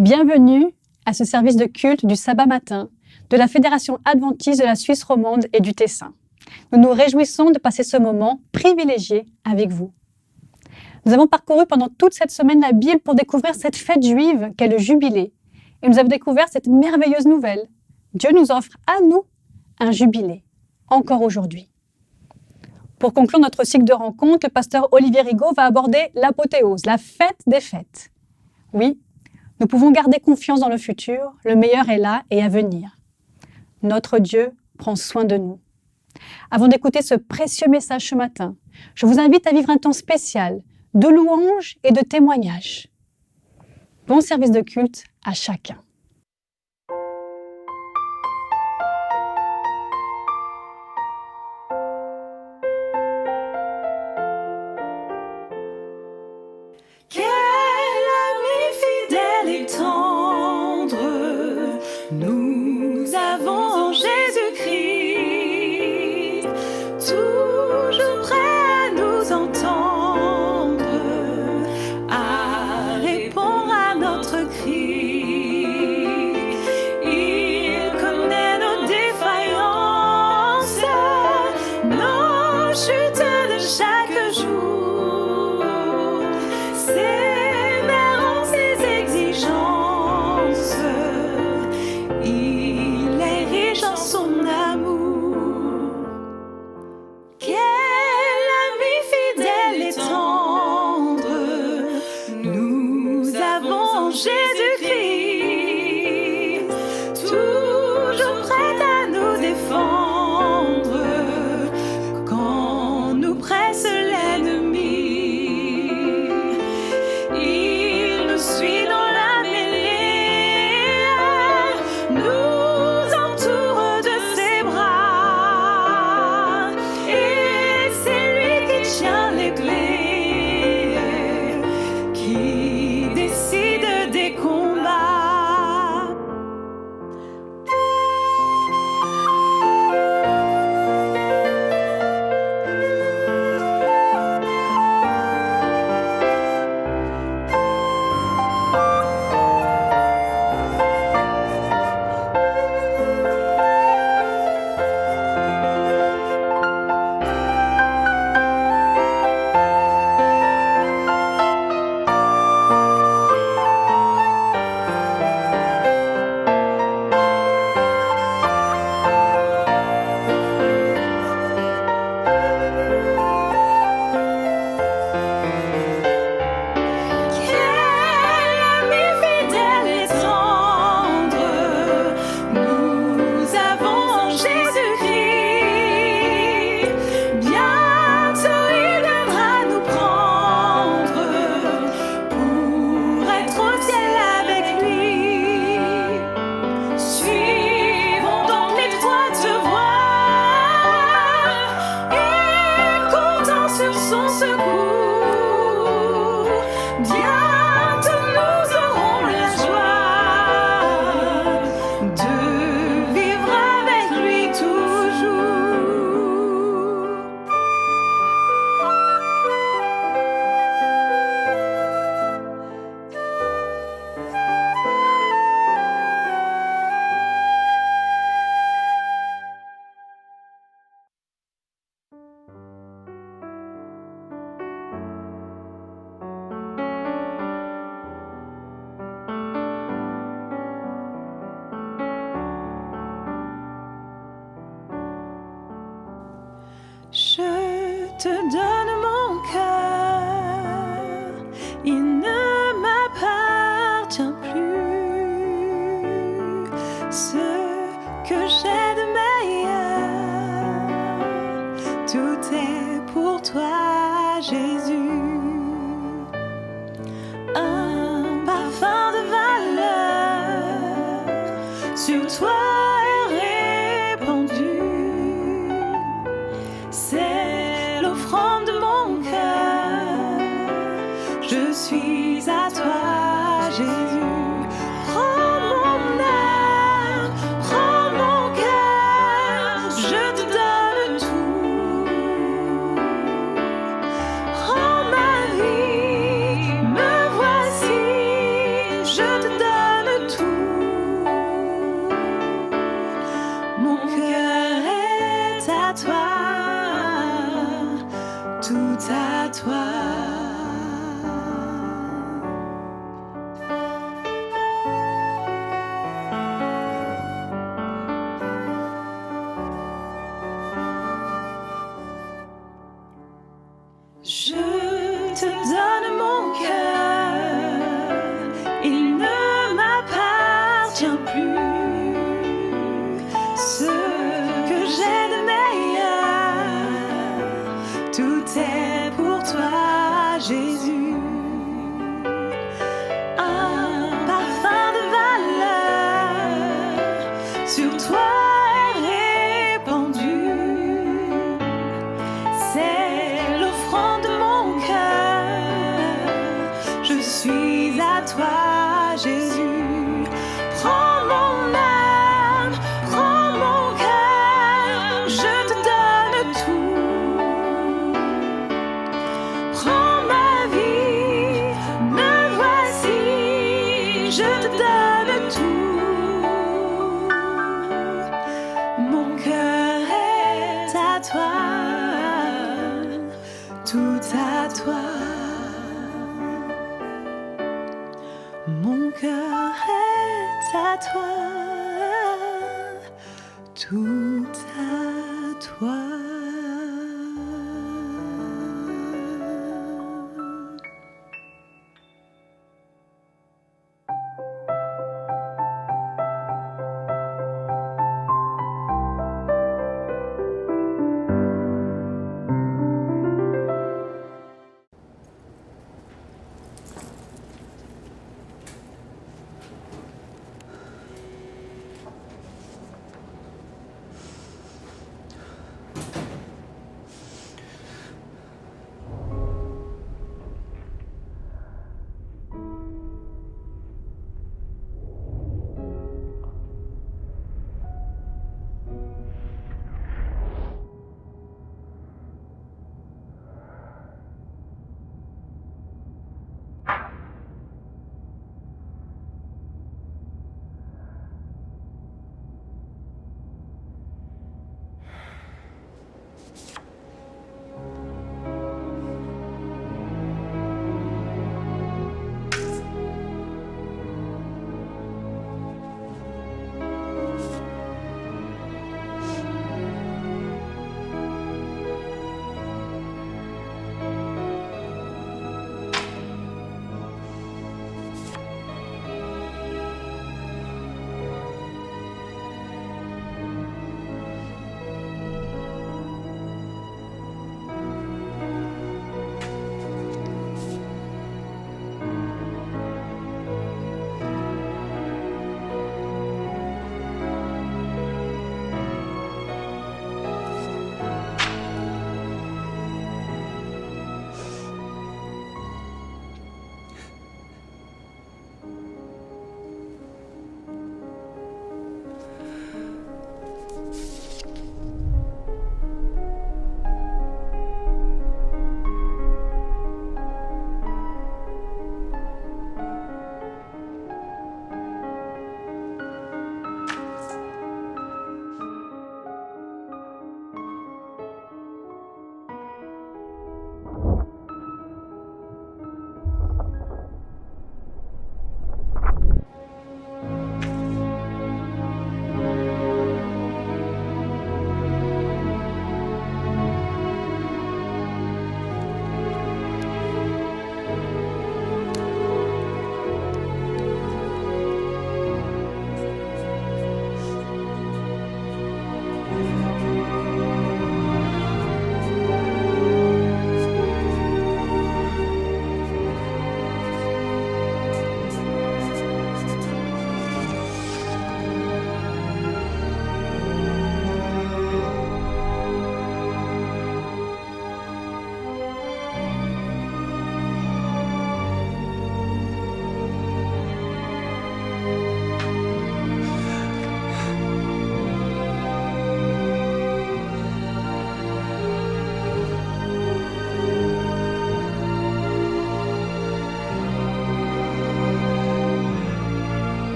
Bienvenue à ce service de culte du sabbat matin de la Fédération adventiste de la Suisse romande et du Tessin. Nous nous réjouissons de passer ce moment privilégié avec vous. Nous avons parcouru pendant toute cette semaine la Bible pour découvrir cette fête juive qu'est le Jubilé. Et nous avons découvert cette merveilleuse nouvelle. Dieu nous offre à nous un jubilé, encore aujourd'hui. Pour conclure notre cycle de rencontres, le pasteur Olivier Rigaud va aborder l'apothéose, la fête des fêtes. Oui, nous pouvons garder confiance dans le futur, le meilleur est là et à venir. Notre Dieu prend soin de nous. Avant d'écouter ce précieux message ce matin, je vous invite à vivre un temps spécial de louange et de témoignage. Bon service de culte à chacun. Nous avons Jésus-Christ, toujours prêt à nous entendre, à répondre à notre cri. Il connaît nos défaillances, nos chutes de chaque jour. Ses mères, ses exigences. Il est riche en son amour. Quel ami fidèle et tendre. Nous avons Jésus-Christ, toujours prêt à nous défendre quand nous presse l'ennemi. Il nous suit dans la mêlée, nous entoure de ses bras, et c'est lui qui tient les clés, qui décide des combats. Son secours, bientôt nous aurons la joie de vivre avec lui toujours. Je te donne mon cœur, il ne m'appartient plus. Ce que j'ai de meilleur, tout est pour toi, Jésus. Un parfum de valeur sur toi est répandu. C'est l'offrande de mon cœur. Je suis à toi, Jésus. Prends mon âme, prends mon cœur. Je te donne tout. Rends ma vie, me voici. Je te donne Jésus. Prends mon âme, prends mon cœur, je te donne tout. Prends ma vie, me voici, je te donne tout. Mon cœur est à toi, tout à toi. Mon cœur est à toi, tout à toi.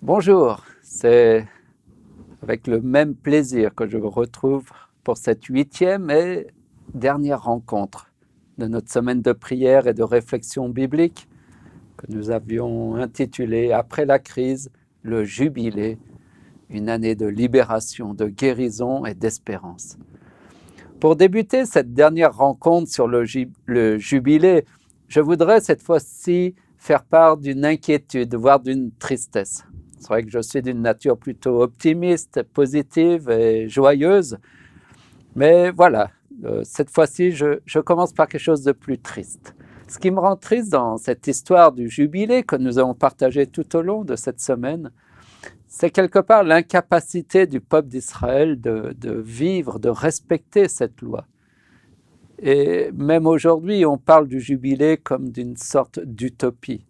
Bonjour, c'est avec le même plaisir que je vous retrouve pour cette 8e et dernière rencontre de notre semaine de prière et de réflexion biblique que nous avions intitulée « Après la crise, le jubilé, une année de libération, de guérison et d'espérance ». Pour débuter cette dernière rencontre sur le jubilé, je voudrais cette fois-ci faire part d'une inquiétude, voire d'une tristesse. C'est vrai que je suis d'une nature plutôt optimiste, positive et joyeuse, mais voilà, cette fois-ci, je commence par quelque chose de plus triste. Ce qui me rend triste dans cette histoire du jubilé que nous avons partagée tout au long de cette semaine, c'est quelque part l'incapacité du peuple d'Israël de vivre, de respecter cette loi. Et même aujourd'hui, on parle du jubilé comme d'une sorte d'utopie.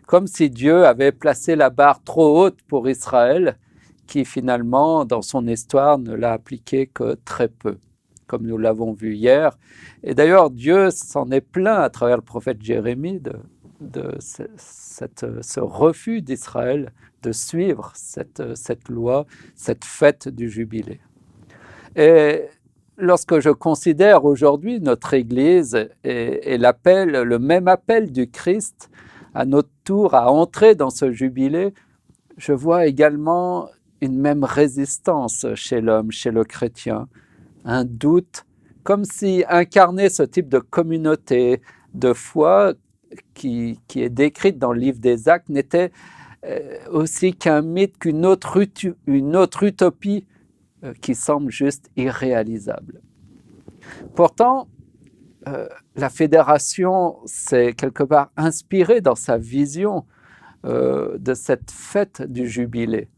Comme si Dieu avait placé la barre trop haute pour Israël, qui finalement, dans son histoire, ne l'a appliquée que très peu, comme nous l'avons vu hier. Et d'ailleurs, Dieu s'en est plaint à travers le prophète Jérémie de ce refus d'Israël de suivre cette loi, cette fête du jubilé. Et lorsque je considère aujourd'hui notre Église et l'appel, le même appel du Christ à notre tour à entrer dans ce jubilé, je vois également une même résistance chez l'homme, chez le chrétien, un doute, comme si incarner ce type de communauté de foi qui est décrite dans le livre des Actes n'était aussi qu'un mythe, qu'une autre utopie qui semble juste irréalisable. Pourtant, la fédération s'est quelque part inspirée dans sa vision de cette fête du jubilé.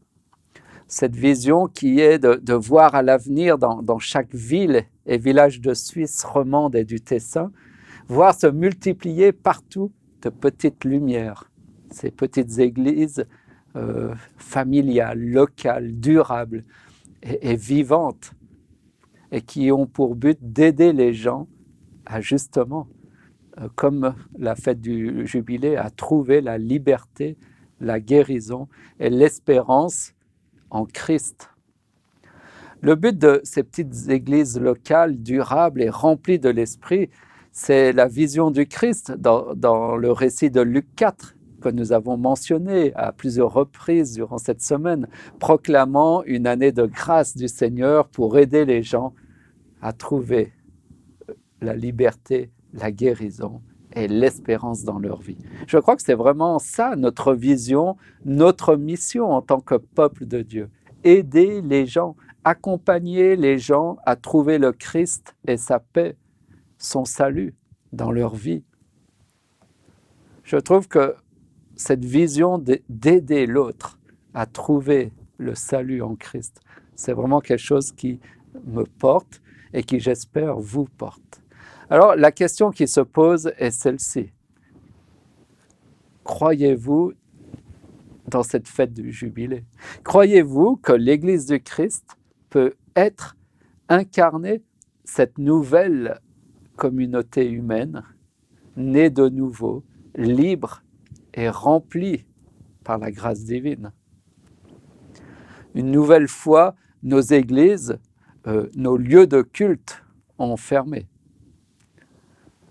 Cette vision qui est de voir à l'avenir dans chaque ville et village de Suisse romande et du Tessin, voir se multiplier partout de petites lumières, ces petites églises familiales, locales, durables et vivantes, et qui ont pour but d'aider les gens à justement, comme la fête du jubilé, à trouver la liberté, la guérison et l'espérance en Christ. Le but de ces petites églises locales, durables et remplies de l'Esprit, c'est la vision du Christ dans le récit de Luc 4 que nous avons mentionné à plusieurs reprises durant cette semaine, proclamant une année de grâce du Seigneur pour aider les gens à trouver la liberté, la guérison et l'espérance dans leur vie. Je crois que c'est vraiment ça notre vision, notre mission en tant que peuple de Dieu. Aider les gens, accompagner les gens à trouver le Christ et sa paix, son salut dans leur vie. Je trouve que cette vision d'aider l'autre à trouver le salut en Christ, c'est vraiment quelque chose qui me porte et qui, j'espère, vous porte. Alors, la question qui se pose est celle-ci. Croyez-vous dans cette fête du jubilé? Croyez-vous que l'Église du Christ peut incarner cette nouvelle communauté humaine, née de nouveau, libre et remplie par la grâce divine? Une nouvelle fois, nos églises, nos lieux de culte ont fermé.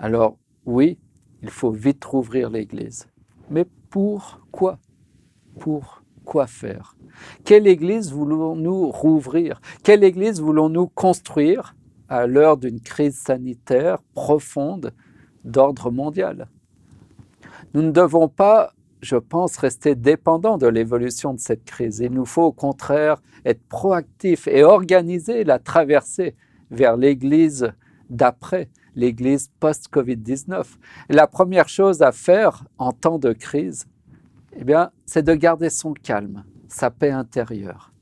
Alors oui, il faut vite rouvrir l'église. Mais pour quoi? Pour quoi faire? Quelle église voulons-nous rouvrir? Quelle église voulons-nous construire à l'heure d'une crise sanitaire profonde d'ordre mondial? Nous ne devons pas, je pense, rester dépendants de l'évolution de cette crise. Il nous faut au contraire être proactifs et organiser la traversée vers l'église d'après, l'église post-Covid-19. Et la première chose à faire en temps de crise, c'est de garder son calme, sa paix intérieure.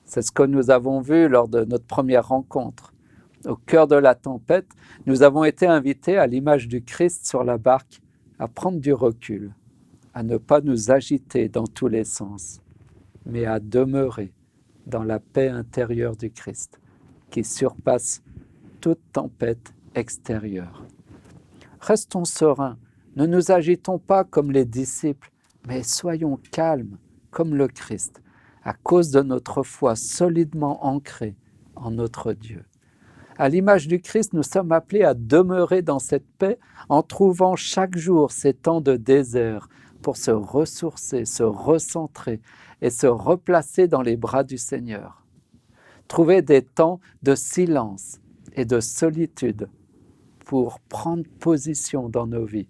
C'est ce que nous avons vu lors de notre première rencontre. Au cœur de la tempête, nous avons été invités à l'image du Christ sur la barque à prendre du recul, à ne pas nous agiter dans tous les sens, mais à demeurer dans la paix intérieure du Christ, qui surpasse toute tempête extérieure. Restons sereins, ne nous agitons pas comme les disciples, mais soyons calmes comme le Christ, à cause de notre foi solidement ancrée en notre Dieu. À l'image du Christ, nous sommes appelés à demeurer dans cette paix en trouvant chaque jour ces temps de désert pour se ressourcer, se recentrer et se replacer dans les bras du Seigneur. Trouver des temps de silence et de solitude pour prendre position dans nos vies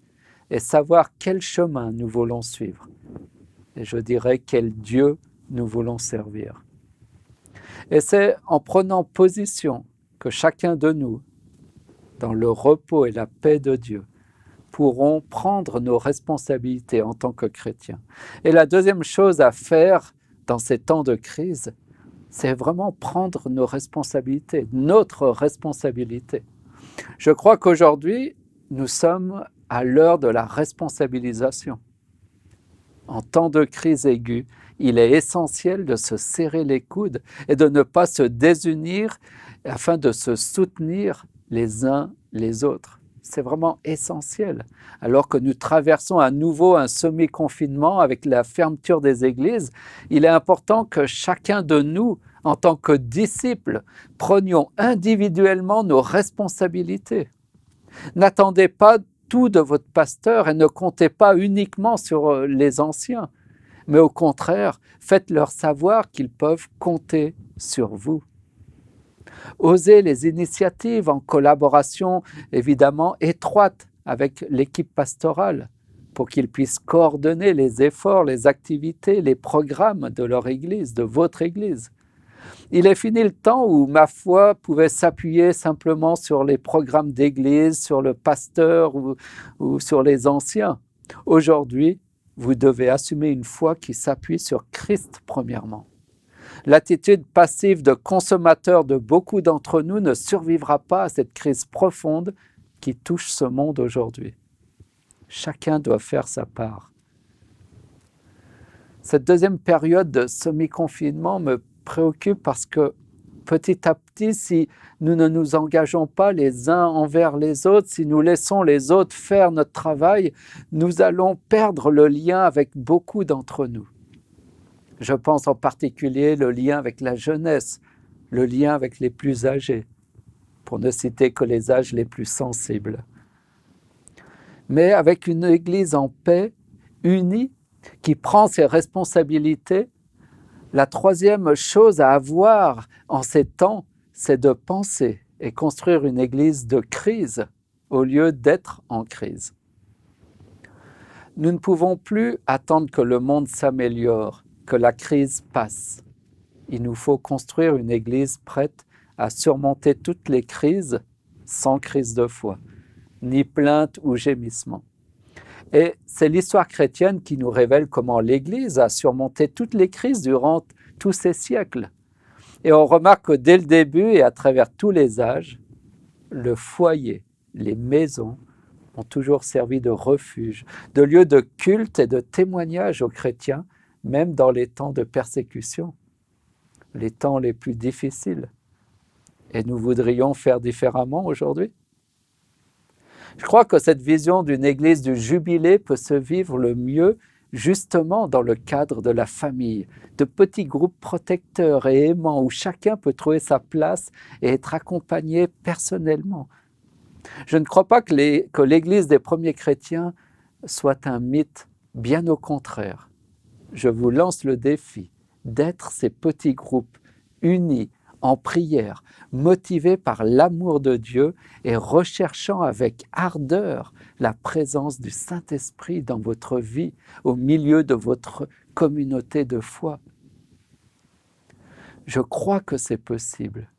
et savoir quel chemin nous voulons suivre. Et je dirais quel Dieu nous voulons servir. Et c'est en prenant position que chacun de nous, dans le repos et la paix de Dieu, pourront prendre nos responsabilités en tant que chrétiens. Et la deuxième chose à faire dans ces temps de crise, c'est vraiment prendre nos responsabilités, notre responsabilité. Je crois qu'aujourd'hui, nous sommes à l'heure de la responsabilisation. En temps de crise aiguë, il est essentiel de se serrer les coudes et de ne pas se désunir afin de se soutenir les uns les autres. C'est vraiment essentiel. Alors que nous traversons à nouveau un semi-confinement avec la fermeture des églises, il est important que chacun de nous, en tant que disciples, prenions individuellement nos responsabilités. N'attendez pas tout de votre pasteur et ne comptez pas uniquement sur les anciens, mais au contraire, faites-leur savoir qu'ils peuvent compter sur vous. Osez les initiatives en collaboration évidemment étroite avec l'équipe pastorale pour qu'ils puissent coordonner les efforts, les activités, les programmes de leur église, de votre église. Il est fini le temps où ma foi pouvait s'appuyer simplement sur les programmes d'église, sur le pasteur ou sur les anciens. Aujourd'hui, vous devez assumer une foi qui s'appuie sur Christ premièrement. L'attitude passive de consommateur de beaucoup d'entre nous ne survivra pas à cette crise profonde qui touche ce monde aujourd'hui. Chacun doit faire sa part. Cette deuxième période de semi-confinement me préoccupe parce que petit à petit, si nous ne nous engageons pas les uns envers les autres, si nous laissons les autres faire notre travail, nous allons perdre le lien avec beaucoup d'entre nous. Je pense en particulier le lien avec la jeunesse, le lien avec les plus âgés, pour ne citer que les âges les plus sensibles. Mais avec une Église en paix, unie, qui prend ses responsabilités, la troisième chose à avoir en ces temps, c'est de penser et construire une Église de crise au lieu d'être en crise. Nous ne pouvons plus attendre que le monde s'améliore, que la crise passe. Il nous faut construire une Église prête à surmonter toutes les crises sans crise de foi, ni plainte ou gémissement. Et c'est l'histoire chrétienne qui nous révèle comment l'Église a surmonté toutes les crises durant tous ces siècles. Et on remarque que dès le début et à travers tous les âges, le foyer, les maisons ont toujours servi de refuge, de lieu de culte et de témoignage aux chrétiens, même dans les temps de persécution, les temps les plus difficiles. Et nous voudrions faire différemment aujourd'hui. Je crois que cette vision d'une Église du jubilé peut se vivre le mieux justement dans le cadre de la famille, de petits groupes protecteurs et aimants où chacun peut trouver sa place et être accompagné personnellement. Je ne crois pas que l'Église des premiers chrétiens soit un mythe, bien au contraire. Je vous lance le défi d'être ces petits groupes unis en prière, motivés par l'amour de Dieu et recherchant avec ardeur la présence du Saint-Esprit dans votre vie, au milieu de votre communauté de foi. Je crois que c'est possible.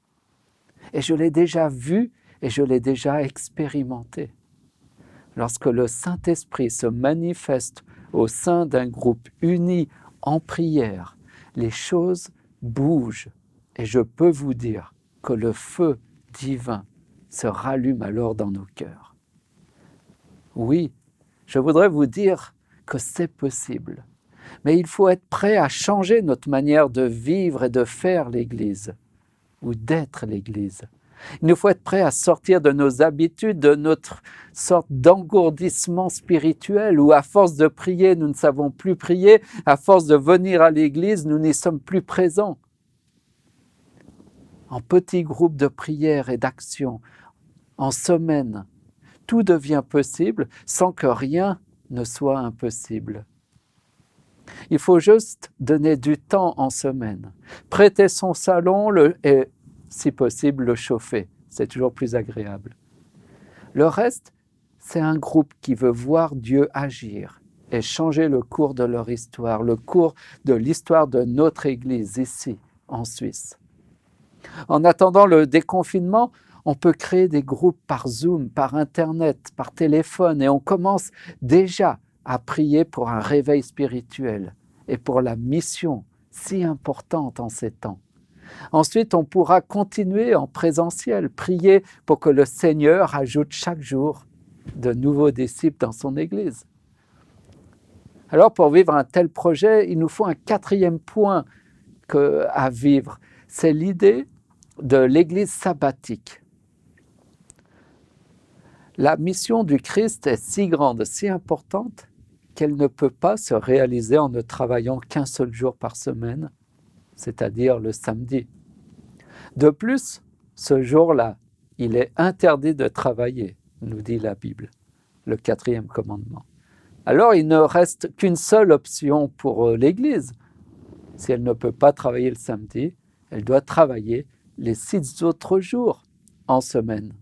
Et je l'ai déjà vu et je l'ai déjà expérimenté. Lorsque le Saint-Esprit se manifeste au sein d'un groupe uni en prière, les choses bougent. Et je peux vous dire que le feu divin se rallume alors dans nos cœurs. Oui, je voudrais vous dire que c'est possible. Mais il faut être prêt à changer notre manière de vivre et de faire l'Église, ou d'être l'Église. Il nous faut être prêt à sortir de nos habitudes, de notre sorte d'engourdissement spirituel, où à force de prier, nous ne savons plus prier, à force de venir à l'Église, nous n'y sommes plus présents. en petits groupes de prière et d'action, en semaine. Tout devient possible sans que rien ne soit impossible. Il faut juste donner du temps en semaine, prêter son salon et, si possible, le chauffer. C'est toujours plus agréable. Le reste, c'est un groupe qui veut voir Dieu agir et changer le cours de leur histoire, le cours de l'histoire de notre Église ici, en Suisse. En attendant le déconfinement, on peut créer des groupes par Zoom, par Internet, par téléphone, et on commence déjà à prier pour un réveil spirituel et pour la mission si importante en ces temps. Ensuite, on pourra continuer en présentiel, prier pour que le Seigneur ajoute chaque jour de nouveaux disciples dans son Église. Alors, pour vivre un tel projet, il nous faut un 4e point à vivre. C'est l'idée de l'Église sabbatique. La mission du Christ est si grande, si importante, qu'elle ne peut pas se réaliser en ne travaillant qu'un seul jour par semaine, c'est-à-dire le samedi. De plus, ce jour-là, il est interdit de travailler, nous dit la Bible, le 4e commandement. Alors, il ne reste qu'une seule option pour l'Église. Si elle ne peut pas travailler le samedi, elle doit travailler les 6 autres jours en semaine.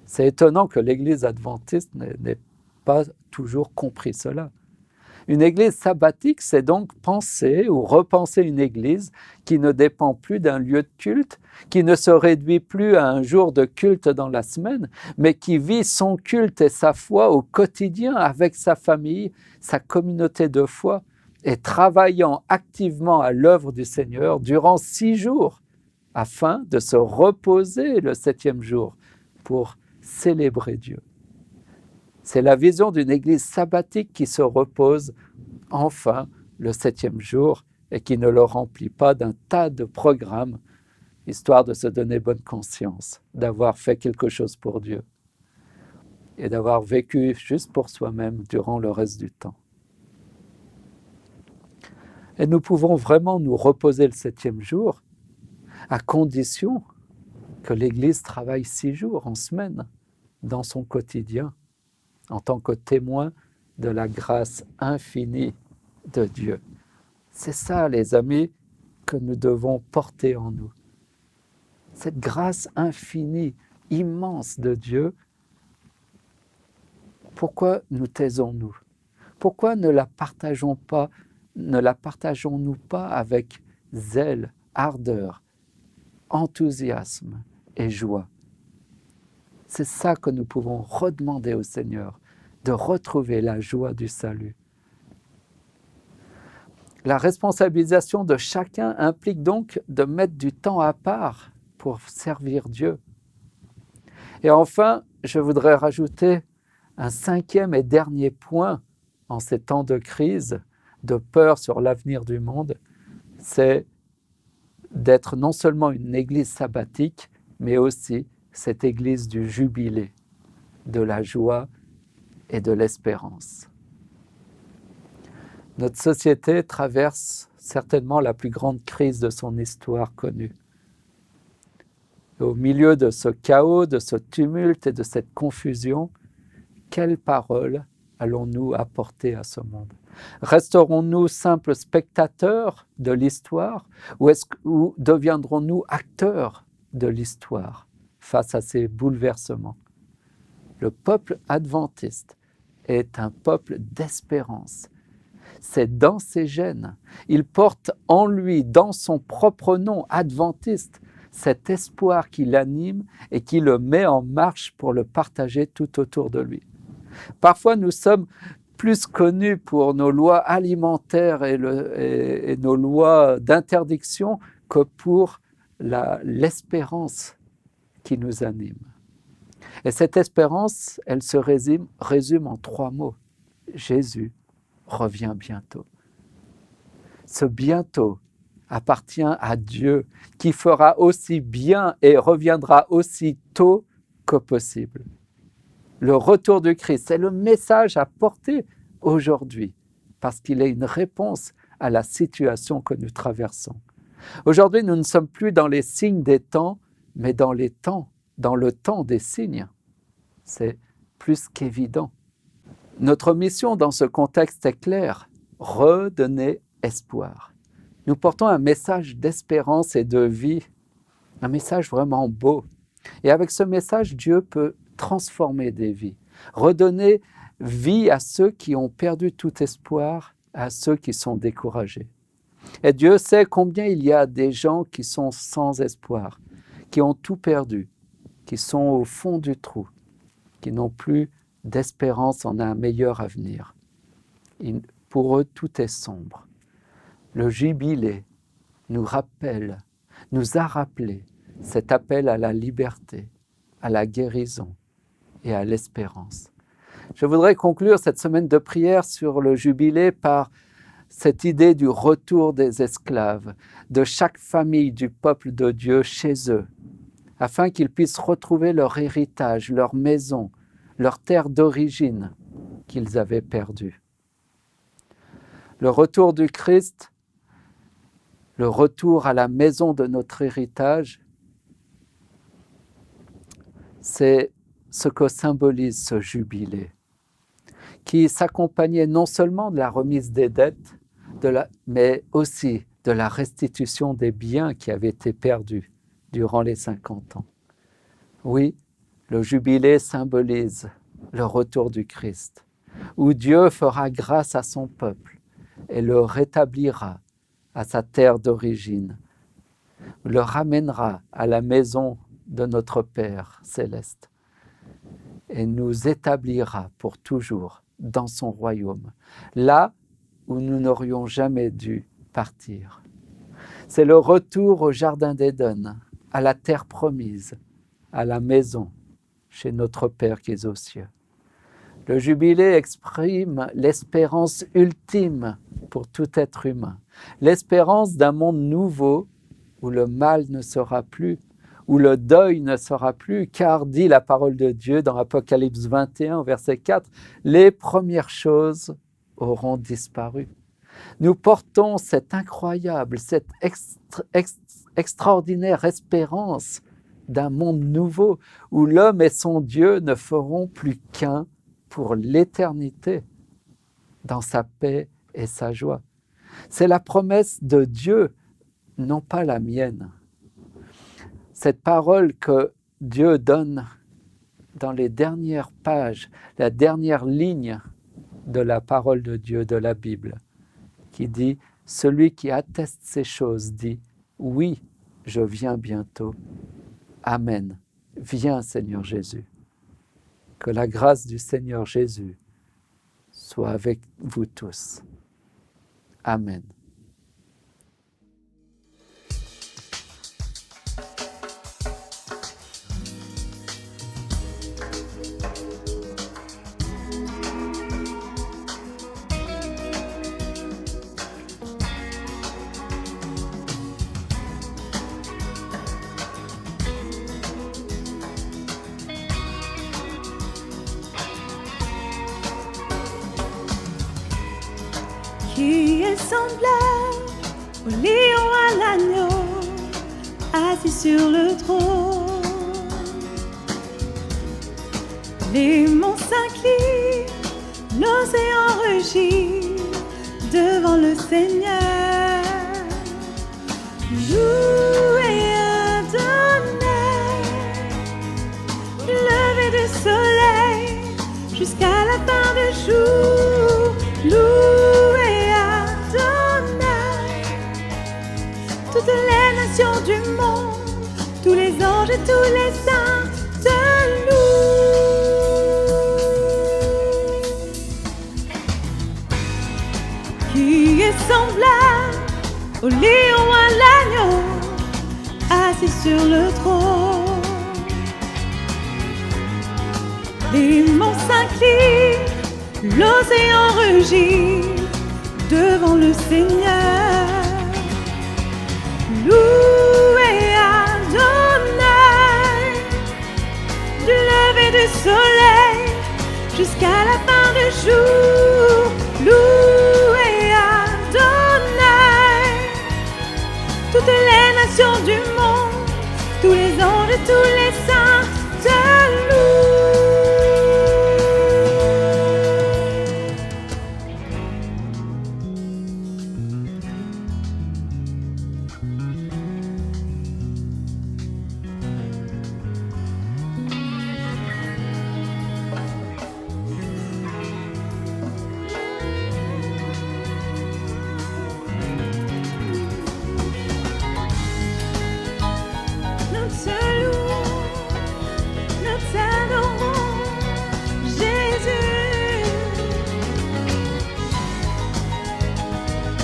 C'est étonnant que l'Église adventiste n'ait pas toujours compris cela. Une église sabbatique, c'est donc penser ou repenser une église qui ne dépend plus d'un lieu de culte, qui ne se réduit plus à un jour de culte dans la semaine, mais qui vit son culte et sa foi au quotidien avec sa famille, sa communauté de foi, et travaillant activement à l'œuvre du Seigneur durant 6 jours, afin de se reposer le 7e jour pour célébrer Dieu. C'est la vision d'une église sabbatique qui se repose enfin le 7e jour et qui ne le remplit pas d'un tas de programmes, histoire de se donner bonne conscience, d'avoir fait quelque chose pour Dieu et d'avoir vécu juste pour soi-même durant le reste du temps. Et nous pouvons vraiment nous reposer le 7e jour à condition que l'Église travaille 6 jours en semaine dans son quotidien, en tant que témoin de la grâce infinie de Dieu. C'est ça, les amis, que nous devons porter en nous. Cette grâce infinie, immense de Dieu, pourquoi nous taisons-nous? Pourquoi ne la partageons-nous pas avec zèle, ardeur, enthousiasme et joie? C'est ça que nous pouvons redemander au Seigneur, de retrouver la joie du salut. La responsabilisation de chacun implique donc de mettre du temps à part pour servir Dieu. Et enfin, je voudrais rajouter un 5e et dernier point en ces temps de crise, de peur sur l'avenir du monde, c'est d'être non seulement une église sabbatique, mais aussi cette église du jubilé, de la joie et de l'espérance. Notre société traverse certainement la plus grande crise de son histoire connue. Au milieu de ce chaos, de ce tumulte et de cette confusion, quelles paroles allons-nous apporter à ce monde? Resterons-nous simples spectateurs de l'histoire ou deviendrons-nous acteurs de l'histoire face à ces bouleversements? Le peuple adventiste est un peuple d'espérance. C'est dans ses gènes. Il porte en lui, dans son propre nom, adventiste, cet espoir qui l'anime et qui le met en marche pour le partager tout autour de lui. Parfois, nous sommes plus connus pour nos lois alimentaires et nos lois d'interdiction que pour l'espérance qui nous anime. Et cette espérance, elle se résume en 3 mots. Jésus revient bientôt. Ce bientôt appartient à Dieu qui fera aussi bien et reviendra aussi tôt que possible. Le retour du Christ, c'est le message à porter aujourd'hui parce qu'il est une réponse à la situation que nous traversons. Aujourd'hui, nous ne sommes plus dans les signes des temps, mais dans le temps des signes. C'est plus qu'évident. Notre mission dans ce contexte est claire, redonner espoir. Nous portons un message d'espérance et de vie, un message vraiment beau. Et avec ce message, Dieu peut transformer des vies, redonner vie à ceux qui ont perdu tout espoir, à ceux qui sont découragés. Et Dieu sait combien il y a des gens qui sont sans espoir, qui ont tout perdu, qui sont au fond du trou, qui n'ont plus d'espérance en un meilleur avenir. Pour eux, tout est sombre. Le jubilé nous a rappelé cet appel à la liberté, à la guérison et à l'espérance. Je voudrais conclure cette semaine de prière sur le jubilé par cette idée du retour des esclaves, de chaque famille du peuple de Dieu chez eux, afin qu'ils puissent retrouver leur héritage, leur maison, leur terre d'origine qu'ils avaient perdue. Le retour du Christ, le retour à la maison de notre héritage, c'est ce que symbolise ce jubilé, qui s'accompagnait non seulement de la remise des dettes, mais aussi de la restitution des biens qui avaient été perdus durant les 50 ans. Oui, le jubilé symbolise le retour du Christ, où Dieu fera grâce à son peuple et le rétablira à sa terre d'origine, le ramènera à la maison de notre Père céleste et nous établira pour toujours dans son royaume, là où nous n'aurions jamais dû partir. C'est le retour au jardin d'Éden, à la terre promise, à la maison, chez notre Père qui est aux cieux. Le jubilé exprime l'espérance ultime pour tout être humain, l'espérance d'un monde nouveau où le mal ne sera plus, où le deuil ne sera plus, car dit la parole de Dieu dans Apocalypse 21, verset 4, « Les premières choses auront disparu ». Nous portons cette incroyable, cette extraordinaire espérance d'un monde nouveau où l'homme et son Dieu ne feront plus qu'un pour l'éternité, dans sa paix et sa joie. C'est la promesse de Dieu, non pas la mienne. Cette parole que Dieu donne dans les dernières pages, la dernière ligne de la parole de Dieu, de la Bible, qui dit « Celui qui atteste ces choses dit « Oui, je viens bientôt. Amen. Viens, Seigneur Jésus. » Que la grâce du Seigneur Jésus soit avec vous tous. Amen. Qui est semblable au lion à l'agneau, assis sur le trône. Les monts s'inclinent, l'océan rugit devant le Seigneur. Louez Adonai, du lever du soleil jusqu'à la fin du jour. Louez Adonai, toutes les nations du monde, tous les anges et tous les saints te louent. Qui est semblable au lion à l'agneau, assis sur le trône. Les monts s'inclinent, l'océan rugit devant le Seigneur. Louez Adonai, du lever du soleil jusqu'à la fin du jour. Louez Adonai, toutes nations du monde, tous les anges et tous les saints te louent.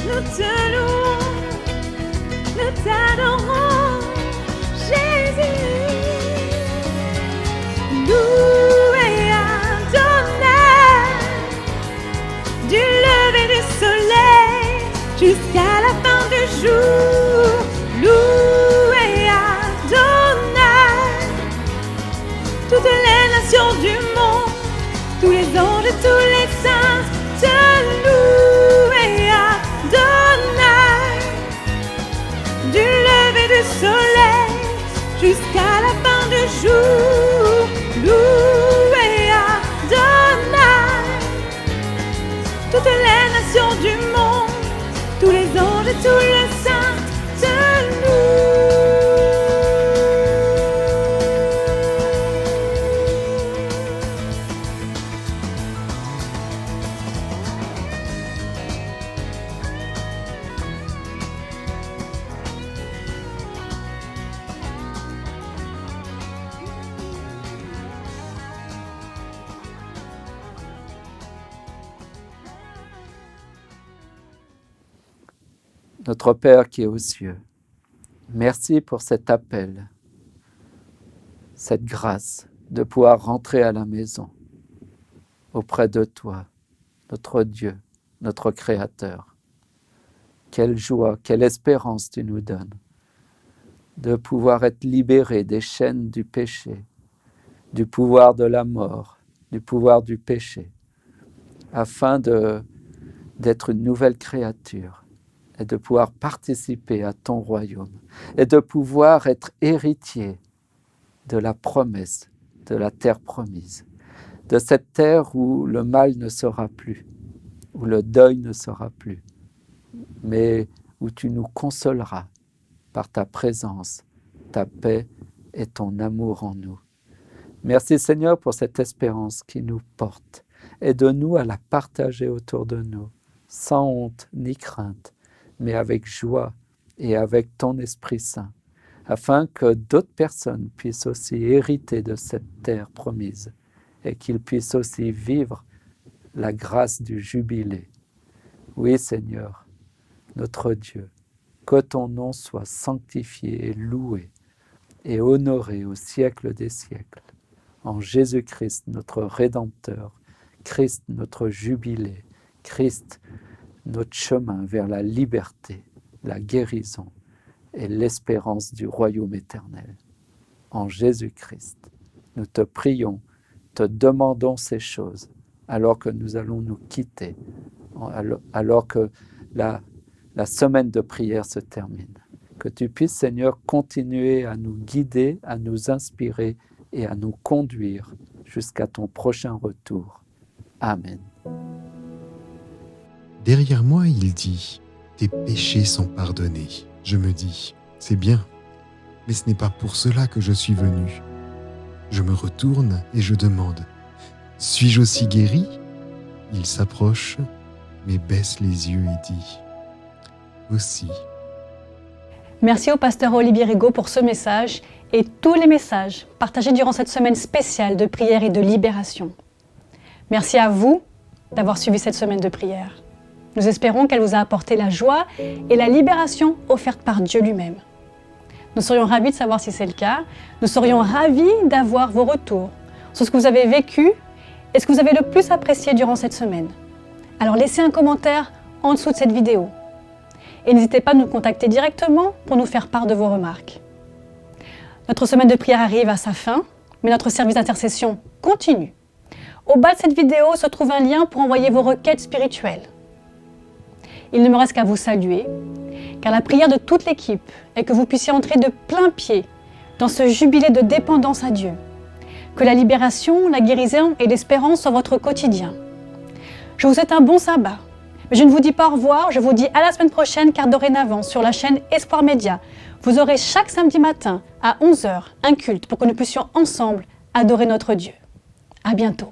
Nous te louons, nous t'adorons, Jésus. Loué Adonai, du lever du soleil jusqu'à la fin du jour. Loué Adonai, toutes les nations du monde, tous les anges et tous les saints te louent. Du lever du soleil jusqu'à la fin du jour, loué Adonai. Toutes les nations du monde, tous les anges et tous les saints te louent. Notre Père qui est aux cieux, merci pour cet appel, cette grâce de pouvoir rentrer à la maison, auprès de toi, notre Dieu, notre Créateur. Quelle joie, quelle espérance tu nous donnes de pouvoir être libérés des chaînes du péché, du pouvoir de la mort, du pouvoir du péché, afin d'être une nouvelle créature et de pouvoir participer à ton royaume et de pouvoir être héritier de la promesse de la terre promise, de cette terre où le mal ne sera plus, où le deuil ne sera plus, mais où tu nous consoleras par ta présence, ta paix et ton amour en nous. Merci Seigneur pour cette espérance qui nous porte. Aide-nous à la partager autour de nous, sans honte ni crainte, mais avec joie et avec ton Esprit Saint, afin que d'autres personnes puissent aussi hériter de cette terre promise et qu'ils puissent aussi vivre la grâce du jubilé. Oui Seigneur, notre Dieu, que ton nom soit sanctifié et loué et honoré au siècle des siècles. En Jésus-Christ, notre Rédempteur, Christ, notre jubilé, Christ, notre chemin vers la liberté, la guérison et l'espérance du royaume éternel. En Jésus-Christ, nous te prions, te demandons ces choses, alors que nous allons nous quitter, alors que la semaine de prière se termine. Que tu puisses, Seigneur, continuer à nous guider, à nous inspirer et à nous conduire jusqu'à ton prochain retour. Amen. Derrière moi, il dit « Tes péchés sont pardonnés ». Je me dis « C'est bien, mais ce n'est pas pour cela que je suis venu ». Je me retourne et je demande « Suis-je aussi guéri ?» Il s'approche, mais baisse les yeux et dit « Aussi ». Merci au pasteur Olivier Rigaud pour ce message et tous les messages partagés durant cette semaine spéciale de prière et de libération. Merci à vous d'avoir suivi cette semaine de prière. Nous espérons qu'elle vous a apporté la joie et la libération offerte par Dieu lui-même. Nous serions ravis de savoir si c'est le cas. Nous serions ravis d'avoir vos retours sur ce que vous avez vécu et ce que vous avez le plus apprécié durant cette semaine. Alors laissez un commentaire en dessous de cette vidéo. Et n'hésitez pas à nous contacter directement pour nous faire part de vos remarques. Notre semaine de prière arrive à sa fin, mais notre service d'intercession continue. Au bas de cette vidéo se trouve un lien pour envoyer vos requêtes spirituelles. Il ne me reste qu'à vous saluer, car la prière de toute l'équipe est que vous puissiez entrer de plein pied dans ce jubilé de dépendance à Dieu. Que la libération, la guérison et l'espérance soient votre quotidien. Je vous souhaite un bon sabbat. Mais je ne vous dis pas au revoir, je vous dis à la semaine prochaine car dorénavant sur la chaîne Espoir Média, vous aurez chaque samedi matin à 11h un culte pour que nous puissions ensemble adorer notre Dieu. À bientôt.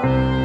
Thank you.